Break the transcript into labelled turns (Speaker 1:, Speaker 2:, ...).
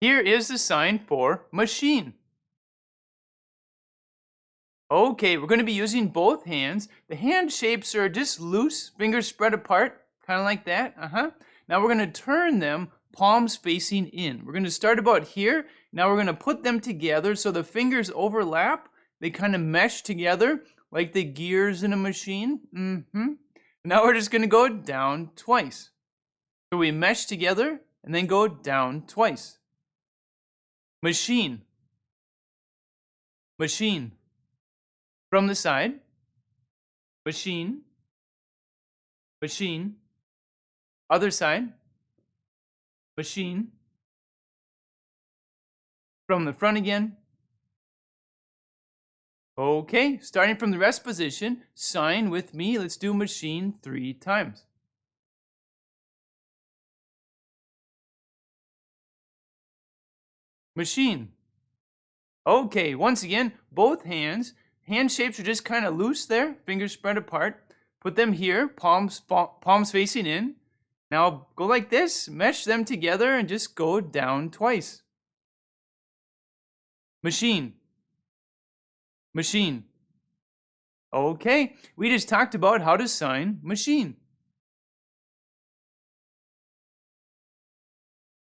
Speaker 1: Here is the sign for machine. Okay, we're going to be using both hands. The hand shapes are just loose, fingers spread apart, kind of like that. Now we're going to turn them palms facing in. We're going to start about here. Now we're going to put them together so the fingers overlap. They kind of mesh together like the gears in a machine. Now we're just going to go down twice. So we mesh together and then go down twice. Machine. Machine. From the side. Machine. Machine. Other side. Machine. From the front again. Okay, starting from the rest position, sign with me. Let's do machine 3 times. Machine. Okay, once again, both hands. Hand shapes are just kind of loose there, fingers spread apart. Put them here, palms facing in. Now go like this, mesh them together and just go down twice. Machine. Machine. Okay, we just talked about how to sign machine.